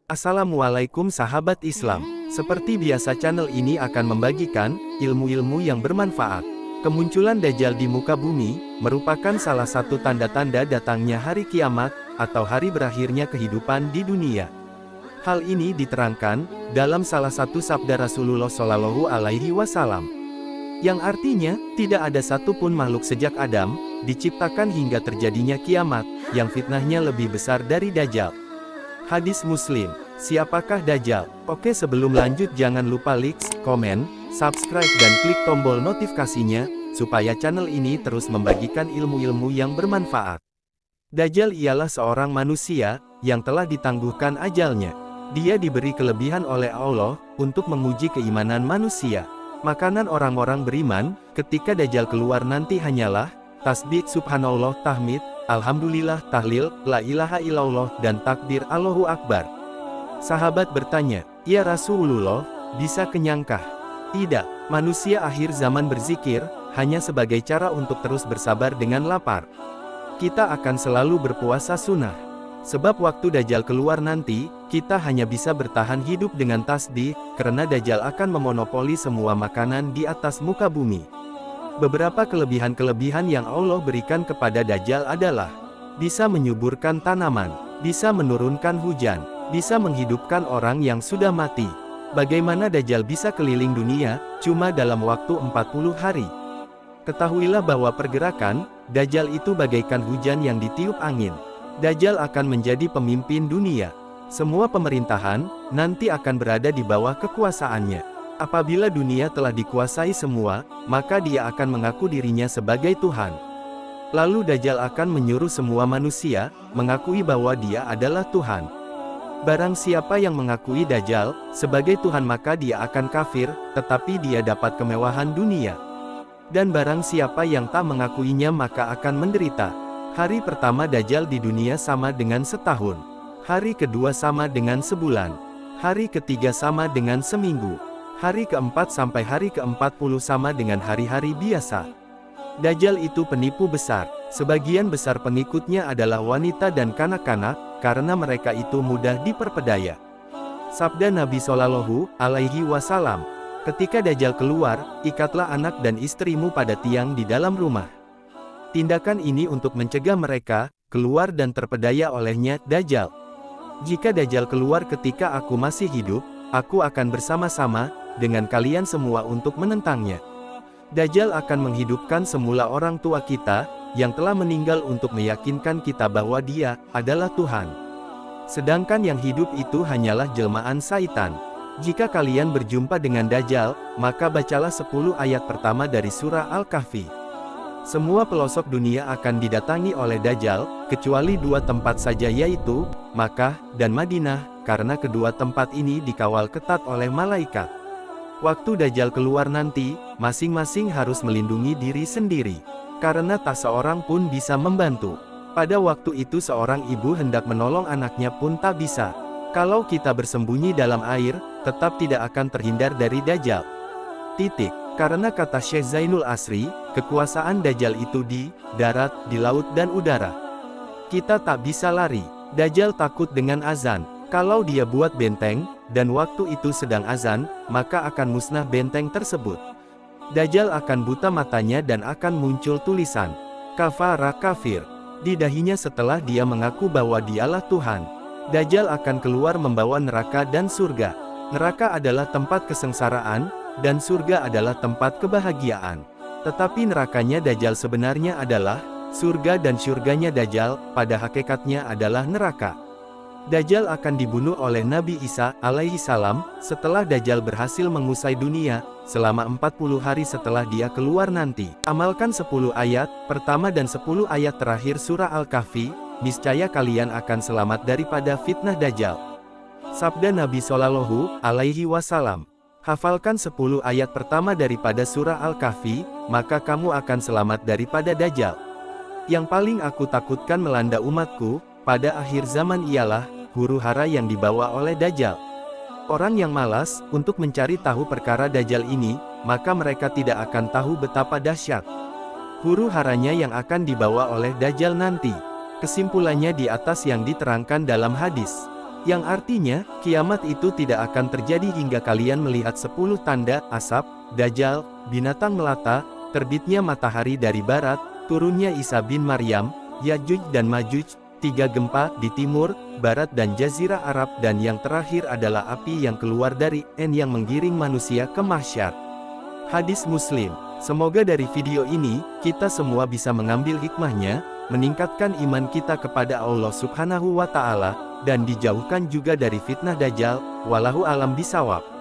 Assalamualaikum sahabat Islam. Seperti biasa channel ini akan membagikan ilmu-ilmu yang bermanfaat. Kemunculan Dajjal di muka bumi merupakan salah satu tanda-tanda datangnya hari kiamat atau hari berakhirnya kehidupan di dunia. Hal ini diterangkan dalam salah satu sabda Rasulullah Shallallahu Alaihi Wasallam, yang artinya tidak ada satupun makhluk sejak Adam diciptakan hingga terjadinya kiamat yang fitnahnya lebih besar dari Dajjal. Hadis Muslim. Siapakah Dajjal? Oke, sebelum lanjut jangan lupa like, komen, subscribe dan klik tombol notifikasinya supaya channel ini terus membagikan ilmu-ilmu yang bermanfaat. Dajjal ialah seorang manusia yang telah ditangguhkan ajalnya. Dia diberi kelebihan oleh Allah untuk menguji keimanan manusia. Makanan orang-orang beriman ketika Dajjal keluar nanti hanyalah tasbih, subhanallah, tahmid, alhamdulillah, tahlil, la ilaha illallah, dan takbir Allahu Akbar. Sahabat bertanya, "Ya Rasulullah, bisa kenyangkah?" Tidak, manusia akhir zaman berzikir hanya sebagai cara untuk terus bersabar dengan lapar. Kita akan selalu berpuasa sunnah. Sebab waktu Dajjal keluar nanti, kita hanya bisa bertahan hidup dengan tasbih, karena Dajjal akan memonopoli semua makanan di atas muka bumi. Beberapa kelebihan-kelebihan yang Allah berikan kepada Dajjal adalah bisa menyuburkan tanaman, bisa menurunkan hujan, bisa menghidupkan orang yang sudah mati. Bagaimana Dajjal bisa keliling dunia cuma dalam waktu 40 hari? Ketahuilah bahwa pergerakan Dajjal itu bagaikan hujan yang ditiup angin. Dajjal akan menjadi pemimpin dunia. Semua pemerintahan nanti akan berada di bawah kekuasaannya. Apabila dunia telah dikuasai semua, maka dia akan mengaku dirinya sebagai Tuhan. Lalu Dajjal akan menyuruh semua manusia mengakui bahwa dia adalah Tuhan. Barang siapa yang mengakui Dajjal sebagai Tuhan maka dia akan kafir, tetapi dia dapat kemewahan dunia. Dan barang siapa yang tak mengakuinya maka akan menderita. Hari pertama Dajjal di dunia sama dengan setahun. Hari kedua sama dengan sebulan. Hari ketiga sama dengan seminggu. Hari keempat sampai hari ke-40 sama dengan hari-hari biasa. Dajjal itu penipu besar. Sebagian besar pengikutnya adalah wanita dan kanak-kanak, karena mereka itu mudah diperpedaya. Sabda Nabi Shallallahu Alaihi Wasallam, ketika Dajjal keluar, ikatlah anak dan istrimu pada tiang di dalam rumah. Tindakan ini untuk mencegah mereka keluar dan terpedaya olehnya Dajjal. Jika Dajjal keluar ketika aku masih hidup, aku akan bersama-sama dengan kalian semua untuk menentangnya. Dajjal akan menghidupkan semula orang tua kita yang telah meninggal untuk meyakinkan kita bahwa dia adalah Tuhan. Sedangkan yang hidup itu hanyalah jelmaan syaitan. Jika kalian berjumpa dengan Dajjal, maka bacalah 10 ayat pertama dari surah Al-Kahfi. Semua pelosok dunia akan didatangi oleh Dajjal, kecuali 2 tempat saja, yaitu Makkah dan Madinah, karena kedua tempat ini dikawal ketat oleh malaikat. Waktu Dajjal keluar nanti, masing-masing harus melindungi diri sendiri, karena tak seorang pun bisa membantu. Pada waktu itu seorang ibu hendak menolong anaknya pun tak bisa. Kalau kita bersembunyi dalam air, tetap tidak akan terhindar dari Dajjal. Titik. Karena kata Syekh Zainul Asri, kekuasaan Dajjal itu di darat, di laut dan udara. Kita tak bisa lari. Dajjal takut dengan azan. Kalau dia buat benteng, dan waktu itu sedang azan, maka akan musnah benteng tersebut. Dajjal akan buta matanya dan akan muncul tulisan kafara, kafir di dahinya setelah dia mengaku bahwa dialah Tuhan. Dajjal akan keluar membawa neraka dan surga. Neraka adalah tempat kesengsaraan, dan surga adalah tempat kebahagiaan. Tetapi nerakanya Dajjal sebenarnya adalah surga dan surganya Dajjal pada hakikatnya adalah neraka. Dajjal akan dibunuh oleh Nabi Isa alaihi salam setelah Dajjal berhasil mengusai dunia selama 40 hari setelah dia keluar nanti. Amalkan 10 ayat pertama dan 10 ayat terakhir surah Al-Kahfi, niscaya kalian akan selamat daripada fitnah Dajjal. Sabda Nabi Shallallahu Alaihi Wasallam, hafalkan 10 ayat pertama daripada surah Al-Kahfi, maka kamu akan selamat daripada Dajjal. Yang paling aku takutkan melanda umatku pada akhir zaman ialah huru-hara yang dibawa oleh Dajjal. Orang yang malas untuk mencari tahu perkara Dajjal ini, maka mereka tidak akan tahu betapa dahsyat huru-haranya yang akan dibawa oleh Dajjal nanti. Kesimpulannya di atas yang diterangkan dalam hadis. Yang artinya, kiamat itu tidak akan terjadi hingga kalian melihat 10 tanda, asap, Dajjal, binatang melata, terbitnya matahari dari barat, turunnya Isa bin Maryam, Yajuj dan Majuj, 3 gempa di timur, barat dan jazirah Arab, dan yang terakhir adalah api yang keluar dari yang menggiring manusia ke mahsyar. Hadis Muslim. Semoga dari video ini, kita semua bisa mengambil hikmahnya, meningkatkan iman kita kepada Allah Subhanahu wa Ta'ala, dan dijauhkan juga dari fitnah Dajjal. Wallahu alam bisawab.